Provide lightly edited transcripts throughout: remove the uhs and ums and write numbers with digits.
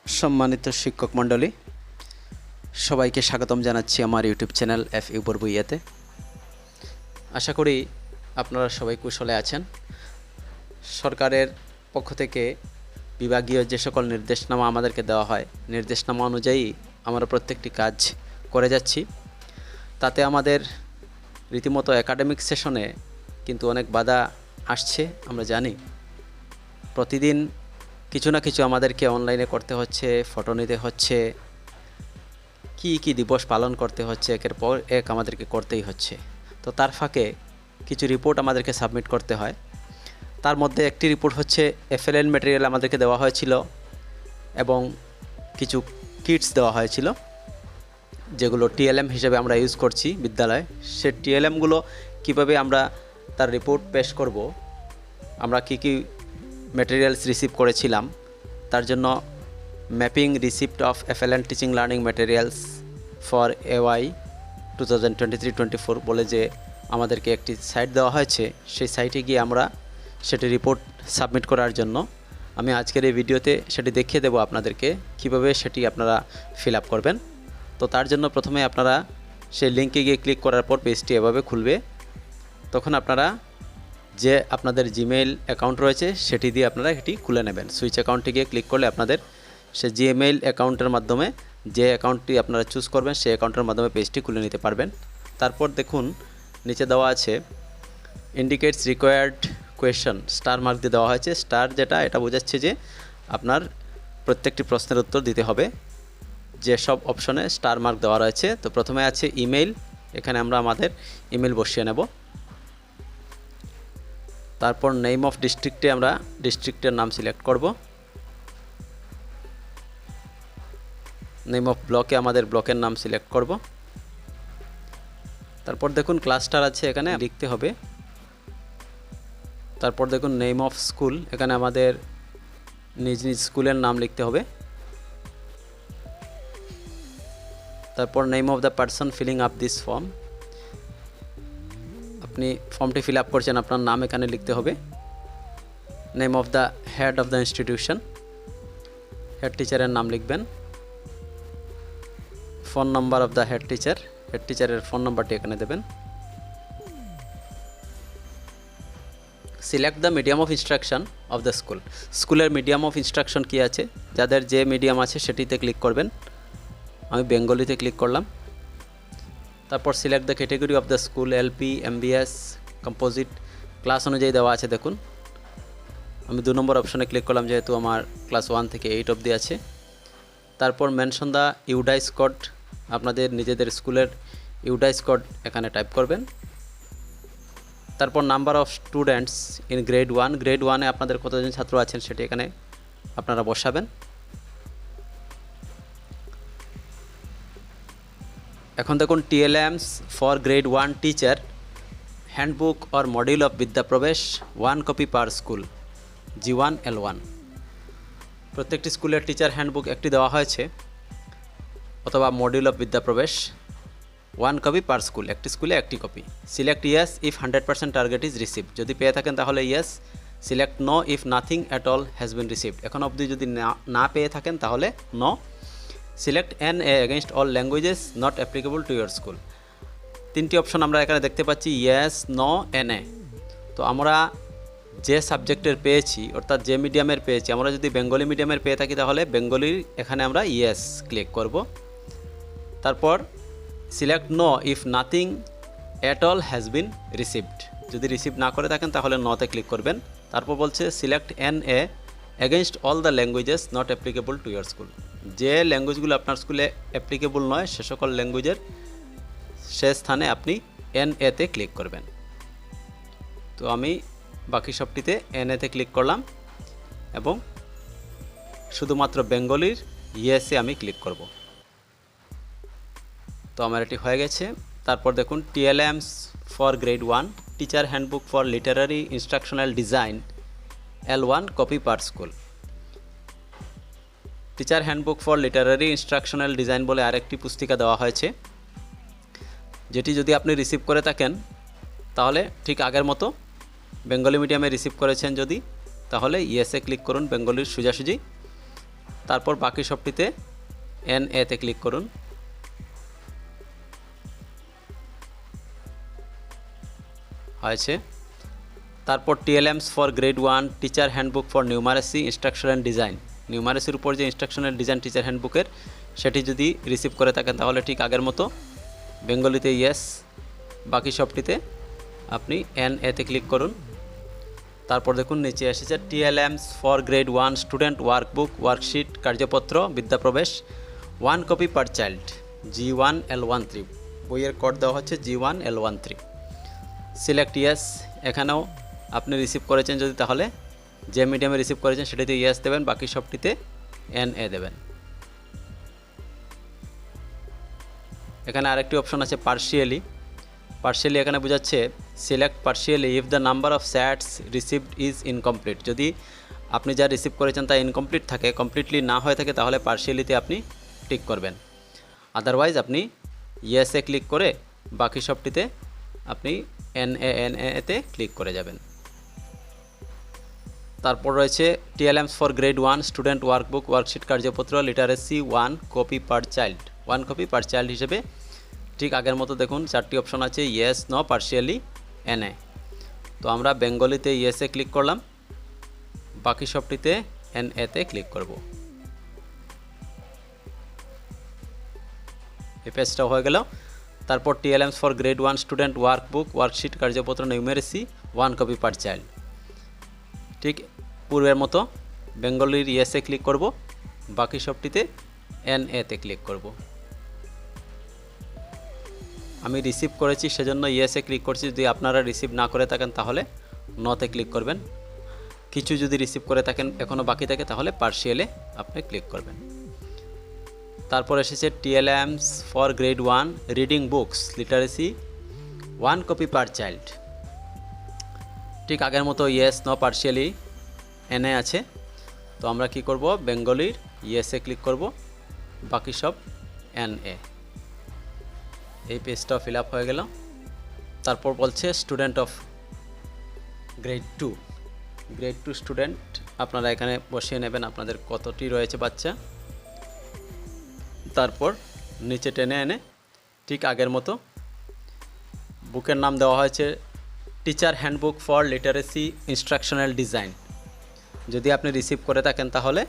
सम्मानित शिक्षक मंडली सबाइके स्वागतम जानाच्छि आमार यूट्यूब चैनल FU बरबुइयाते। आशा करी आपनारा सबाई कुशले आछेन। सरकारेर पक्ष थेके विभागीय जे सकल निर्देशनामा आमादेरके देওয়া হয় निर्देशनामा अनुयायी आमरा प्रत्येकटी काज करे जाচ্ছি। ताते आमादेर रीतिमतो एकाडेमिक सेशने किन्तु अनेक बाधा आसছে। आमरा जानी प्रतिदिन কিছু না কিছু আমাদেরকে অনলাইনে করতে হচ্ছে, ফটো নিতে হচ্ছে, কি দিবস পালন করতে হচ্ছে, একের পর এক আমাদেরকে করতেই হচ্ছে। তো তার ফাঁকে কিছু রিপোর্ট আমাদেরকে সাবমিট করতে হয়। তার মধ্যে একটি রিপোর্ট হচ্ছে FLN ম্যাটেরিয়াল আমাদেরকে দেওয়া হয়েছিল এবং কিছু কিটস দেওয়া হয়েছিল যেগুলো TLM হিসেবে আমরা ইউজ করছি বিদ্যালয়ে। সে TLMগুলো কিভাবে আমরা তার রিপোর্ট পেশ করব, আমরা কি ম্যাটেরিয়ালস রিসিভ করেছিলাম, তার জন্য mapping receipt of FLN teaching learning materials for AY 2023-24 বলে যে আমাদেরকে একটি সাইট দেওয়া হয়েছে। সেই সাইটে গিয়ে আমরা সেটি রিপোর্ট সাবমিট করার জন্য আমি আজকের এই ভিডিওতে সেটি দেখিয়ে দেব আপনাদেরকে কিভাবে সেটি আপনারা ফিল আপ করবেন। তো তার জন্য প্রথমে আপনারা সেই লিঙ্কে গিয়ে ক্লিক করার পর পেজটি এভাবে খুলবে। তখন আপনারা যে আপনাদের জিমেইল অ্যাকাউন্ট রয়েছে সেটি দিয়ে আপনারা এটি খুলে নেবেন। সুইচ অ্যাকাউন্টে গিয়ে ক্লিক করলে আপনাদের সে জিমেইল অ্যাকাউন্টের মাধ্যমে যে অ্যাকাউন্টটি আপনারা চুজ করবেন সেই অ্যাকাউন্টের মাধ্যমে পেজটি খুলে নিতে পারবেন। তারপর দেখুন নিচে দেওয়া আছে indicates required question, star mark দিয়ে দেওয়া হয়েছে। স্টার যেটা এটা বোঝাচ্ছে যে আপনার প্রত্যেকটি প্রশ্নের উত্তর দিতে হবে। যেসব অপশনে স্টার মার্ক দেওয়া রয়েছে, তো প্রথমে আছে ইমেইল, এখানে আমরা আমাদের ইমেল বসিয়ে নেব। তারপর নেম অফ ডিস্ট্রিক্টে আমরা ডিস্ট্রিক্টের নাম সিলেক্ট করব। নেম অফ ব্লকে আমাদের ব্লকের নাম সিলেক্ট করব। তারপর দেখুন ক্লাস্টার আছে, এখানে লিখতে হবে। তারপর দেখুন নেম অফ স্কুল, এখানে আমাদের নিজ নিজ স্কুলের নাম লিখতে হবে। তারপর name of the person filling up this form, আপনি ফর্মটি ফিল আপ করছেন আপনার নাম এখানে লিখতে হবে। Name of the head of the institution, head টিচারের নাম লিখবেন। Phone number of the head টিচারের ফোন নাম্বারটি এখানে দেবেন। Select the medium of instruction of the school, স্কুলের মিডিয়াম অফ ইনস্ট্রাকশন কী আছে, যাদের যে মিডিয়াম আছে সেটিতে ক্লিক করবেন। আমি বেঙ্গলিতে ক্লিক করলাম। তারপর select the category of the school, LP, MBS, composite, class অনুযায়ী দেওয়া আছে দেখুন। আমি 2 নম্বর অপশনে ক্লিক করলাম যেহেতু আমার ক্লাস 1 থেকে 8 অবধি আছে। তারপর মেনশন দ্য ইউডাইস কোড, আপনাদের নিজেদের স্কুলের ইউডাইস কোড এখানে টাইপ করবেন। তারপর number of students in grade 1, grade 1-এ আপনাদের কতজন ছাত্র আছেন সেটি এখানে আপনারা বসাবেন। এখন দেখুন TLMs for grade 1 teacher handbook or module of Vidyapravesh 1 copy per school, G1 L1। প্রত্যেকটি স্কুলের টিচার হ্যান্ডবুক একটি দেওয়া হয়েছে অথবা module of Vidyapravesh 1 copy per school, একটি স্কুলে একটি copy. Select yes if 100% target is received, যদি পেয়ে থাকেন তাহলে yes. Select no if nothing at all has been received, এখন অবধি যদি না পেয়ে থাকেন তাহলে no. Select NA against all languages not applicable to your school, 3টি অপশন আমরা এখানে দেখতে পাচ্ছি, ইয়েস, নো, NA। তো আমরা যে সাবজেক্টের পেয়েছি অর্থাৎ যে মিডিয়ামের পেয়েছি, আমরা যদি বেঙ্গলি মিডিয়ামের পেয়ে থাকি তাহলে বেঙ্গলির এখানে আমরা ইয়েস ক্লিক করব। তারপর select no if nothing at all has been received, যদি রিসিভ না করে থাকেন তাহলে নোতে ক্লিক করবেন। তারপর বলছে select NA against all the languages not applicable to your school, যে ল্যাঙ্গুয়েজগুলো আপনার স্কুলে অ্যাপ্লিকেবল নয় সে সকল ল্যাঙ্গুয়েজের সে স্থানে আপনি NA-তে ক্লিক করবেন। তো আমি বাকি সবটিতে NA-তে ক্লিক করলাম এবং শুধুমাত্র বেঙ্গলির ইয়েসে আমি ক্লিক করব। তো আমার এটি হয়ে গেছে। তারপর দেখুন TLMs for grade 1 teacher handbook for Literary instructional design L1 copy per school, teacher handbook for Literary instructional design বলে আরেকটি পুস্তিকা দেওয়া হয়েছে, যেটি যদি আপনি রিসিভ করে থাকেন তাহলে ঠিক আগের মতো বেঙ্গলি মিডিয়ামে রিসিভ করেছেন যদি তাহলে ইয়েসে ক্লিক করুন বেঙ্গলির সোজাসুজি। তারপর বাকি সবটিতে NA তে ক্লিক করুন। হয়েছে। তারপর TLMs for grade 1 teacher handbook for numeracy instruction and design, নিউমারেসির উপর যে ইনস্ট্রাকশনাল ডিজাইন টিচার হ্যান্ডবুকের সেটি যদি রিসিভ করে থাকেন তাহলে ঠিক আগের মতো বেঙ্গলিতে ইয়েস, বাকি সবটিতে আপনি NA তে ক্লিক করুন। তারপর দেখুন নিচে এসেছে TLMs for grade 1 student workbook worksheet কার্যপত্র Vidyapravesh 1 copy per child G1L13, বইয়ের কোড দেওয়া হচ্ছে G1L13। সিলেক্ট ইয়েস, এখানেও আপনি রিসিভ করেছেন যদি তাহলে যে মিডিয়ামে রিসিভ করেছেন সেটিতে ইয়েস দেবেন, বাকি সবটিতে NA দেবেন। এখানে আরেকটি অপশন আছে পার্শিয়ালি, পার্শিয়ালি এখানে বোঝাচ্ছে select partially if the number of sets received is incomplete, যদি আপনি যা রিসিভ করেছেন তা ইনকমপ্লিট থাকে, কমপ্লিটলি না হয়ে থাকে তাহলে পার্শিয়ালিতে আপনি টিক করবেন, আদারওয়াইজ আপনি ইয়েসে ক্লিক করে বাকি সবটিতে আপনি NA তে ক্লিক করে যাবেন। তারপর রয়েছে TLMs for grade 1 student workbook worksheet কার্যপত্র literacy 1 copy per child, 1 copy per child হিসেবে ঠিক আগের মতো দেখুন 4টি অপশন আছে ইয়েস, নো, পার্শিয়ালি, NA। তো আমরা বেঙ্গলিতে ইয়েসে ক্লিক করলাম, বাকি সবটিতে NA তে ক্লিক করব। এই পেজটা হয়ে গেল। তারপর TLMs for grade 1 student workbook worksheet কার্যপত্র নিউমেরেসি 1 কপি পার চাইল্ড, ঠিক পূর্বের মতো বেঙ্গলির ইয়েসে ক্লিক করব, বাকি সবটিতে NA তে ক্লিক করব। আমি রিসিভ করেছি সেজন্য ইয়েসে ক্লিক করছি, যদি আপনারা রিসিভ না করে থাকেন তাহলে নোতে ক্লিক করবেন, কিছু যদি রিসিভ করে থাকেন এখনও বাকি থাকে তাহলে পার্শিয়ালে আপনি ক্লিক করবেন। তারপর এসেছে TLMs for grade 1 reading books literacy 1 copy per child, ঠিক আগের মতো ইয়েস, নো, পার্শিয়ালি, NA আছে। তো আমরা কি করব, বেঙ্গলির ইয়েসে ক্লিক করব, বাকি সব NA। এই পেজটা ফিল আপ হয়ে গেল। তারপর বলছে student of grade 2, grade 2 student আপনারা এখানে বসিয়ে নেবেন আপনাদের কতটি রয়েছে বাচ্চা, তারপর নিচে টেনে এনে ঠিক আগের মতো বুকের নাম দেওয়া হয়েছে teacher handbook for literacy instructional design, যদি আপনি রিসিভ করে থাকেন তাহলে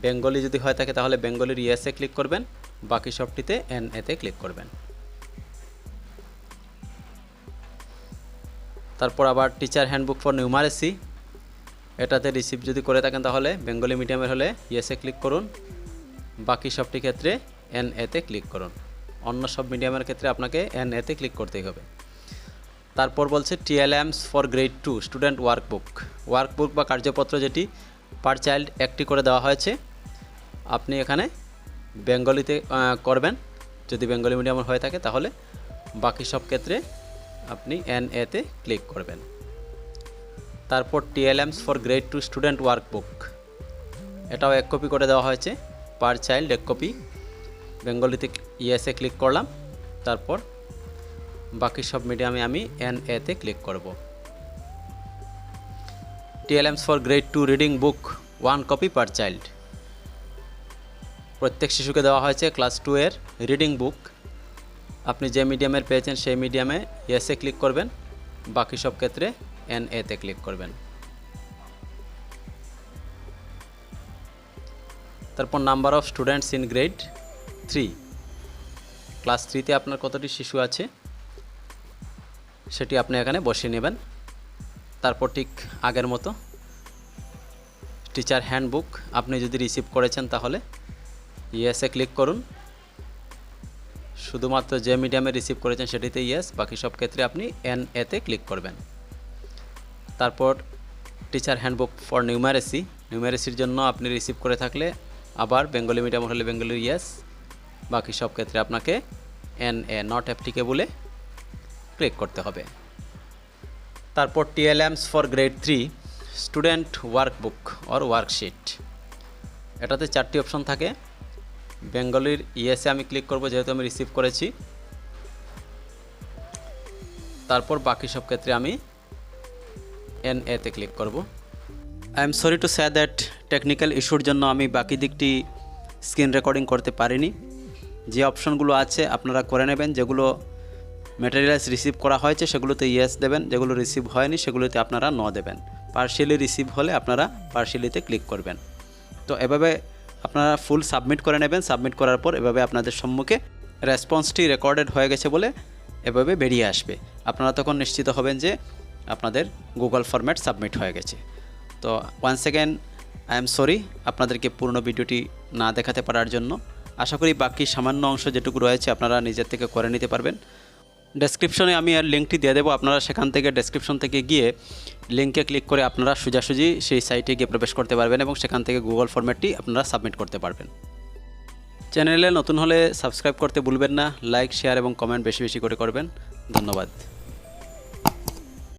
বেঙ্গলি, যদি হয়ে থাকে তাহলে বেঙ্গলির ইয়েসে ক্লিক করবেন, বাকি সবটিতে NA তে ক্লিক করবেন। তারপর আবার টিচার হ্যান্ডবুক ফর নিউমারেসি, এটাতে রিসিভ যদি করে থাকেন তাহলে বেঙ্গলি মিডিয়ামের হলে ইয়েসে ক্লিক করুন, বাকি সবটি ক্ষেত্রে NA তে ক্লিক করুন, অন্য সব মিডিয়ামের ক্ষেত্রে আপনাকে NA তে ক্লিক করতেই হবে। তারপর বলছে TLMs for grade 2 student workbook, workbook বা কার্যপত্র যেটি পার চাইল্ড একটি করে দেওয়া হয়েছে, আপনি এখানে বেঙ্গলিতে করবেন, যদি বেঙ্গলি মিডিয়ামের হয়ে থাকে তাহলে বাকি সব ক্ষেত্রে আপনি NA তে ক্লিক করবেন। তারপর TLMs for grade 2 student workbook, এটাও 1 কপি করে দেওয়া হয়েছে, পার চাইল্ড 1 কপি, বেঙ্গলিতে ইয়েসে ক্লিক করলাম, তারপর বাকি সব মিডিয়ামে আমি NA তে ক্লিক করব। TLMs for grade 2 reading book 1 copy per child, প্রত্যেক শিশুকে দেওয়া হয়েছে ক্লাস 2 এর রিডিং বুক, আপনি যে মিডিয়ামের পেয়েছেন সেই মিডিয়ামে ইয়েসে ক্লিক করবেন, বাকি সব ক্ষেত্রে NA তে ক্লিক করবেন। তারপর number of students in grade 3, class 3 তে আপনার কতটি শিশু আছে সেটি আপনি এখানে বসিয়ে নেবেন। তারপর ঠিক আগের মতো টিচার হ্যান্ডবুক, আপনি যদি রিসিভ করেছেন তাহলে ইয়েসে ক্লিক করুন, শুধুমাত্র যে মিডিয়ামে রিসিভ করেছেন সেটিতে ইয়েস, বাকি সব ক্ষেত্রে আপনি NA তে ক্লিক করবেন। তারপর টিচার হ্যান্ডবুক ফর নিউমারেসি, নিউমারেসির জন্য আপনি রিসিভ করে থাকলে আবার বেঙ্গলি মিডিয়াম হলে বেঙ্গলির ইয়েস, বাকি সব ক্ষেত্রে আপনাকে NA নট অ্যাপ্লিকেবলে ক্লিক করতে হবে। তারপর TLMs for grade 3 student workbook or worksheet, এটাতে 4টি অপশন থাকে, বেঙ্গলির ইয়েসে আমি ক্লিক করব যেহেতু আমি রিসিভ করেছি, তারপর বাকি সব ক্ষেত্রে আমি NA তে ক্লিক করব। I am sorry to say that technical ইস্যুর জন্য আমি বাকি দিকটি স্ক্রিন রেকর্ডিং করতে পারিনি। যে অপশনগুলো আছে আপনারা করে নেবেন। যেগুলো ম্যাটেরিয়ালস রিসিভ করা হয়েছে সেগুলোতে ইয়েস দেবেন, যেগুলো রিসিভ হয়নি সেগুলোতে আপনারা নো দেবেন। পার্শিয়ালি রিসিভ হলে আপনারা পার্শিয়ালিতে ক্লিক করবেন। তো এভাবে আপনারা ফুল সাবমিট করে নেবেন। সাবমিট করার পর এভাবে আপনাদের সম্মুখে রেসপন্সটি রেকর্ডেড হয়ে গেছে বলে এভাবে বেরিয়ে আসবে। আপনারা তখন নিশ্চিত হবেন যে আপনাদের গুগল ফরম্যাট সাবমিট হয়ে গেছে। তো once second I am sorry আপনাদেরকে পূর্ণ ভিডিওটি না দেখাতে পারার জন্য। আশা করি বাকি সামান্য অংশ যেটুকু রয়েছে আপনারা নিজের থেকে করে নিতে পারবেন। ডেসক্রিপশনে আমি আর লিঙ্কটি দিয়ে দেবো, আপনারা সেখান থেকে ডেসক্রিপশন থেকে গিয়ে লিঙ্কে ক্লিক করে আপনারা সোজাসুজি সেই সাইটে গিয়ে প্রবেশ করতে পারবেন এবং সেখান থেকে গুগল ফরম্যাটটি আপনারা সাবমিট করতে পারবেন। চ্যানেলে নতুন হলে সাবস্ক্রাইব করতে ভুলবেন না। লাইক, শেয়ার এবং কমেন্ট বেশি বেশি করে করবেন। ধন্যবাদ।